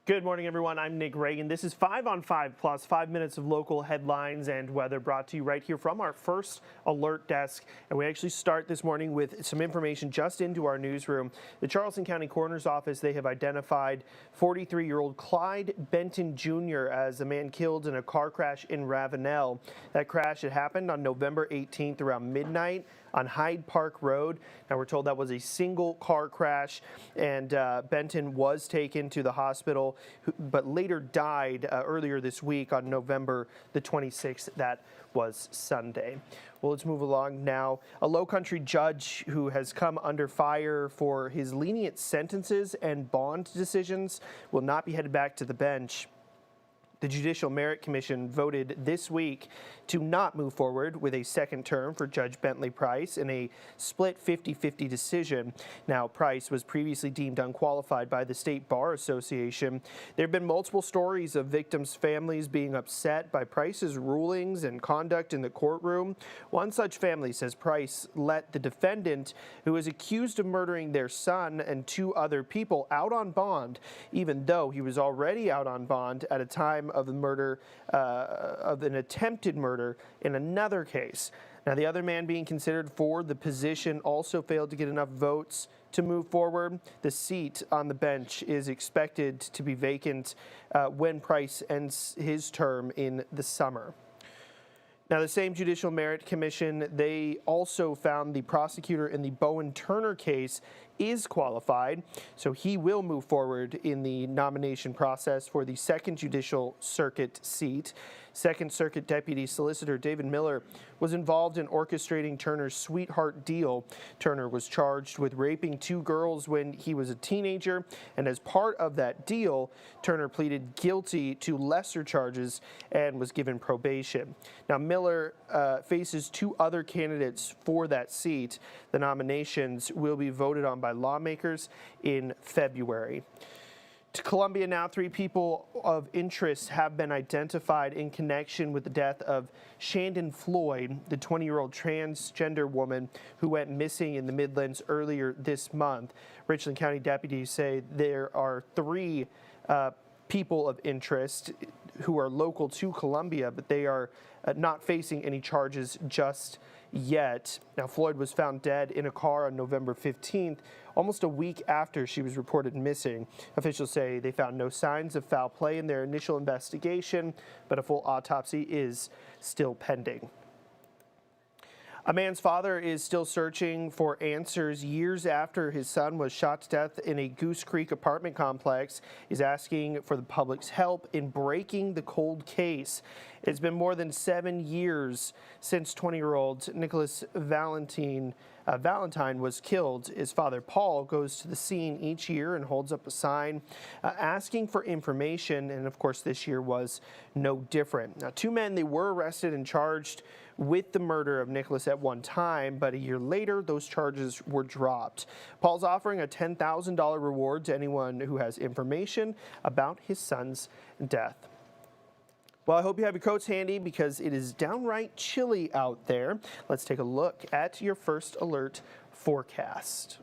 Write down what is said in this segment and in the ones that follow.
Good morning, everyone. I'm Nick Reagan. This is 5 on 5 plus 5 minutes of local headlines and weather brought to you right here from our first alert desk. And we actually start this morning with some information just into our newsroom. The Charleston County Coroner's Office, they have identified 43-year-old Clyde Benton Jr. as a man killed in a car crash in Ravenel. That crash had happened on November 18th around midnight on Hyde Park Road. Now we're told that was a single car crash, and Benton was taken to the hospital, but later died earlier this week on November the 26th. That was Sunday. Well, let's move along now. A Lowcountry judge who has come under fire for his lenient sentences and bond decisions will not be headed back to the bench. The Judicial Merit Commission voted this week to not move forward with a second term for Judge Bentley Price in a split 50-50 decision. Now, Price was previously deemed unqualified by the State Bar Association. There have been multiple stories of victims' families being upset by Price's rulings and conduct in the courtroom. One such family says Price let the defendant, who is accused of murdering their son and two other people, out on bond, even though he was already out on bond at a time of the murder, of an attempted murder in another case. Now, the other man being considered for the position also failed to get enough votes to move forward. The seat on the bench is expected to be vacant when Price ends his term in the summer. Now, the same Judicial Merit Commission, they also found the prosecutor in the Bowen Turner case is qualified, so he will move forward in the nomination process for the Second Judicial Circuit seat. Second Circuit Deputy Solicitor David Miller was involved in orchestrating Turner's sweetheart deal. Turner was charged with raping two girls when he was a teenager, and as part of that deal, Turner pleaded guilty to lesser charges and was given probation. Now, Miller faces two other candidates for that seat. The nominations will be voted on by lawmakers in February. To Columbia now, 3 people of interest have been identified in connection with the death of Shandon Floyd, the 20-year-old transgender woman who went missing in the Midlands earlier this month. Richland County deputies say there are 3 people of interest who are local to Columbia, but they are not facing any charges just yet. Now, Floyd was found dead in a car on November 15th, almost a week after she was reported missing. Officials say they found no signs of foul play in their initial investigation, but a full autopsy is still pending. A man's father is still searching for answers years after his son was shot to death in a Goose Creek apartment complex. He's asking for the public's help in breaking the cold case. It's been more than 7 years since 20-year-old Nicholas Valentine was killed. His father, Paul, goes to the scene each year and holds up a sign asking for information, and of course this year was no different. Now, 2 men, they were arrested and charged with the murder of Nicholas at one time, but a year later, those charges were dropped. Paul's offering a $10,000 reward to anyone who has information about his son's death. Well, I hope you have your coats handy because it is downright chilly out there. Let's take a look at your first alert forecast.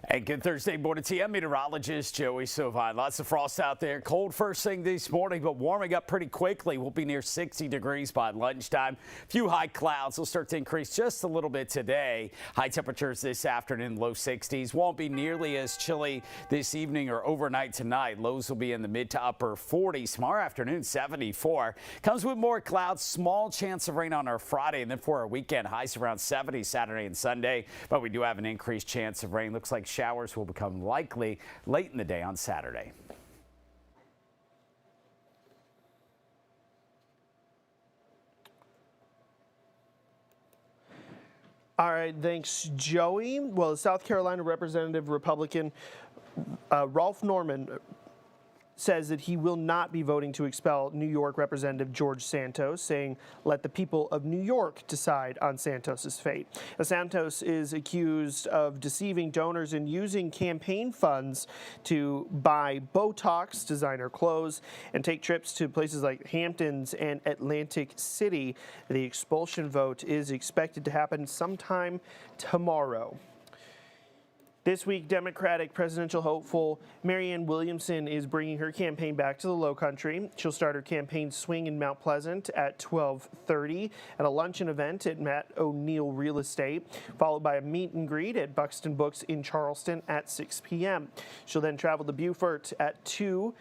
And good Thursday morning to you. I'm meteorologist Joey Sovine. Lots of frost out there. Cold first thing this morning, but warming up pretty quickly. We'll be near 60 degrees by lunchtime. Few high clouds will start to increase just a little bit today. High temperatures this afternoon, low 60s. Won't be nearly as chilly this evening or overnight tonight. Lows will be in the mid to upper 40s. Tomorrow afternoon, 74. Comes with more clouds, small chance of rain on our Friday, and then for our weekend, highs around 70 Saturday and Sunday. But we do have an increased chance of rain. Looks like showers will become likely late in the day on Saturday. All right, thanks, Joey. Well, South Carolina Representative Republican Ralph Norman says that he will not be voting to expel New York Representative George Santos, saying, let the people of New York decide on Santos's fate. Now, Santos is accused of deceiving donors and using campaign funds to buy Botox, designer clothes, and take trips to places like Hamptons and Atlantic City. The expulsion vote is expected to happen sometime tomorrow. This week, Democratic presidential hopeful Marianne Williamson is bringing her campaign back to the Lowcountry. She'll start her campaign swing in Mount Pleasant at 12:30 at a luncheon event at Matt O'Neill Real Estate, followed by a meet and greet at Buxton Books in Charleston at 6 p.m. She'll then travel to Beaufort at 2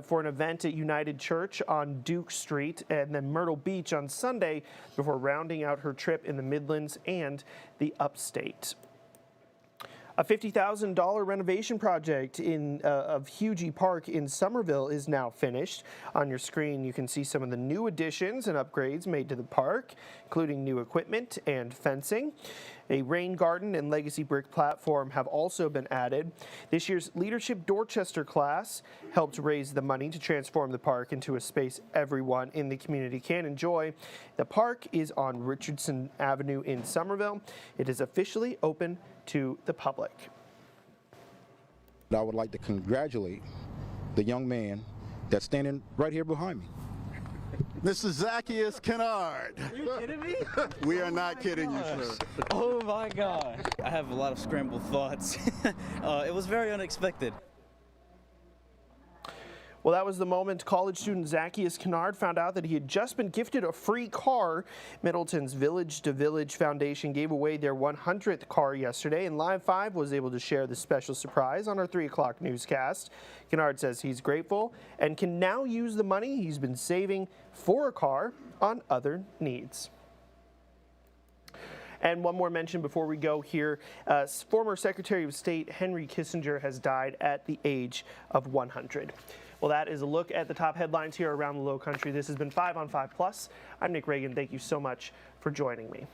for an event at United Church on Duke Street, and then Myrtle Beach on Sunday before rounding out her trip in the Midlands and the Upstate. A $50,000 renovation project of Hugie Park in Somerville is now finished. On your screen, you can see some of the new additions and upgrades made to the park, including new equipment and fencing. A rain garden and legacy brick platform have also been added. This year's Leadership Dorchester class helped raise the money to transform the park into a space everyone in the community can enjoy. The park is on Richardson Avenue in Somerville. It is officially open to the public. I would like to congratulate the young man that's standing right here behind me. Mr. Zacchaeus Kennard. Are you kidding me? We are not kidding you, sir. Oh my gosh. I have a lot of scrambled thoughts. It was very unexpected. Well, that was the moment college student Zacchaeus Kennard found out that he had just been gifted a free car. Middleton's Village to Village Foundation gave away their 100th car yesterday, and Live 5 was able to share the special surprise on our 3 o'clock newscast. Kennard says he's grateful and can now use the money he's been saving for a car on other needs. And one more mention before we go here. Former Secretary of State Henry Kissinger has died at the age of 100. Well, that is a look at the top headlines here around the Lowcountry. This has been 5 on 5 Plus. I'm Nick Reagan. Thank you so much for joining me.